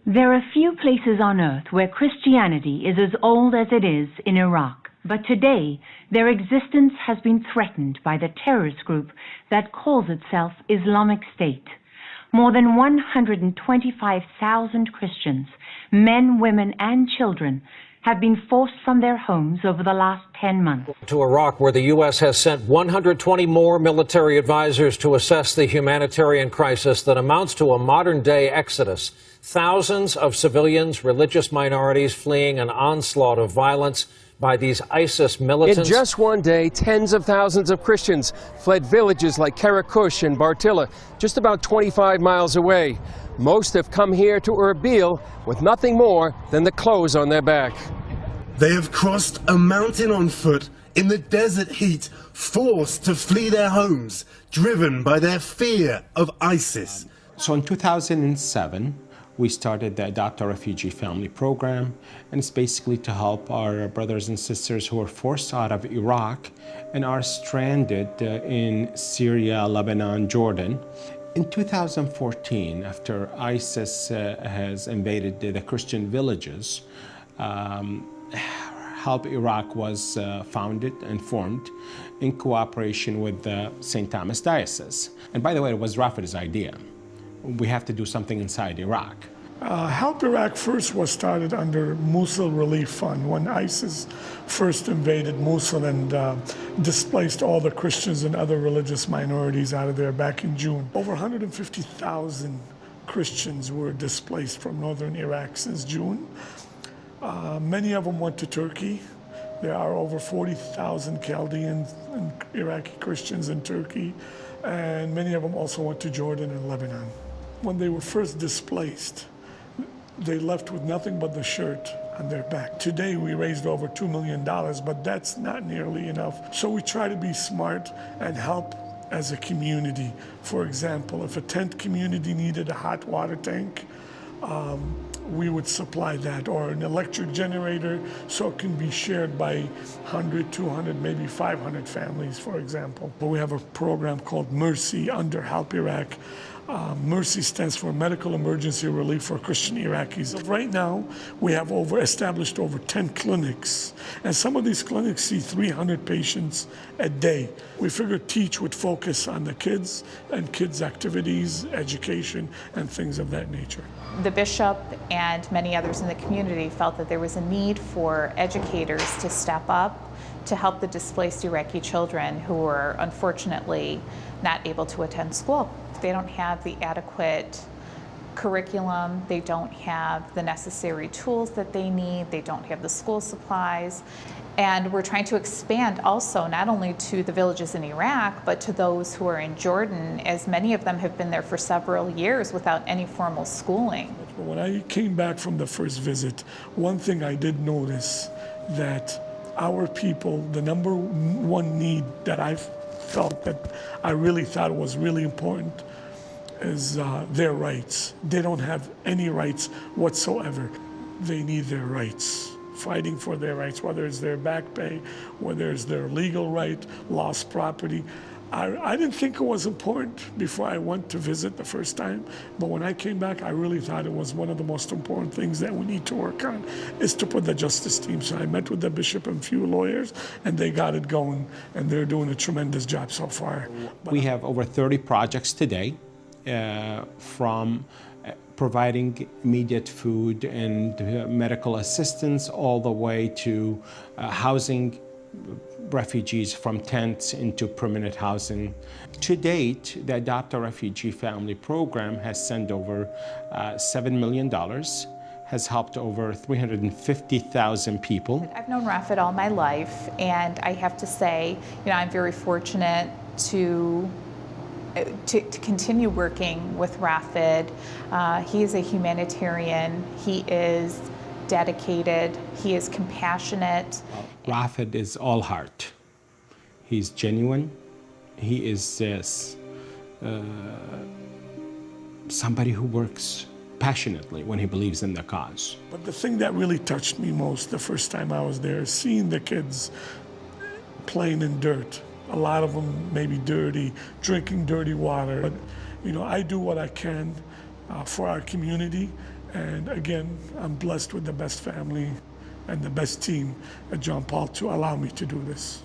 There are few places on earth where Christianity is as old as it is in Iraq, but today their existence has been threatened by the terrorist group that calls itself Islamic State. More than 125,000 Christians, men, women, and children, have been forced from their homes over the last 10 months. To Iraq, where the U.S. has sent 120 more military advisors to assess the humanitarian crisis that amounts to a modern-day exodus. Thousands of civilians, religious minorities fleeing an onslaught of violence by these ISIS militants. In just one day, tens of thousands of Christians fled villages like Karakush and Bartilla, just about 25 miles away. Most have come here to Erbil with nothing more than the clothes on their back. They have crossed a mountain on foot in the desert heat, forced to flee their homes, driven by their fear of ISIS. So in 2007, we started the Adopt a Refugee Family Program, and it's basically to help our brothers and sisters who are forced out of Iraq and are stranded in Syria, Lebanon, Jordan. In 2014, after ISIS has invaded the Christian villages, Help Iraq was founded and formed in cooperation with the St. Thomas Diocese. And by the way, it was Rafed's idea. We have to do something inside Iraq. Help Iraq first was started under Mosul Relief Fund when ISIS first invaded Mosul and displaced all the Christians and other religious minorities out of there back in June. Over 150,000 Christians were displaced from northern Iraq since June. Many of them went to Turkey. There are over 40,000 Chaldean and Iraqi Christians in Turkey, and many of them also went to Jordan and Lebanon. When they were first displaced, they left with nothing but the shirt on their back. Today we raised over $2 million, but that's not nearly enough. So we try to be smart and help as a community. For example, if a tent community needed a hot water tank, we would supply that, or an electric generator so it can be shared by 100, 200, maybe 500 families, for example. But we have a program called Mercy under Help Iraq. Mercy stands for Medical Emergency Relief for Christian Iraqis. Right now, we have established over 10 clinics, and some of these clinics see 300 patients a day. We figured Teach would focus on the kids and kids' activities, education, and things of that nature. The bishop and many others in the community felt that there was a need for educators to step up to help the displaced Iraqi children who were unfortunately not able to attend school. They don't have the adequate curriculum, they don't have the necessary tools that they need, they don't have the school supplies. And we're trying to expand also not only to the villages in Iraq, but to those who are in Jordan, as many of them have been there for several years without any formal schooling. When I came back from the first visit, one thing I did notice that our people, the number one need that I felt that I really thought was really important is their rights. They don't have any rights whatsoever. They need their rights, fighting for their rights, whether it's their back pay, whether it's their legal right, lost property. I didn't think it was important before I went to visit the first time, but when I came back, I really thought it was one of the most important things that we need to work on, is to put the justice team. So I met with the bishop and a few lawyers, and they got it going, and they're doing a tremendous job so far. We have over 30 projects today, from providing immediate food and medical assistance all the way to housing refugees from tents into permanent housing. To date, the Adopt a Refugee Family Program has sent over $7 million, has helped over 350,000 people. I've known Rafed all my life, and I have to say, I'm very fortunate to continue working with Rafed. He is a humanitarian, he is dedicated, he is compassionate. Rafed is all heart. He's genuine. He is somebody who works passionately when he believes in the cause. But the thing that really touched me most the first time I was there is seeing the kids playing in dirt. A lot of them maybe dirty, drinking dirty water. But, I do what I can for our community, And again, I'm blessed with the best family and the best team at John Paul to allow me to do this.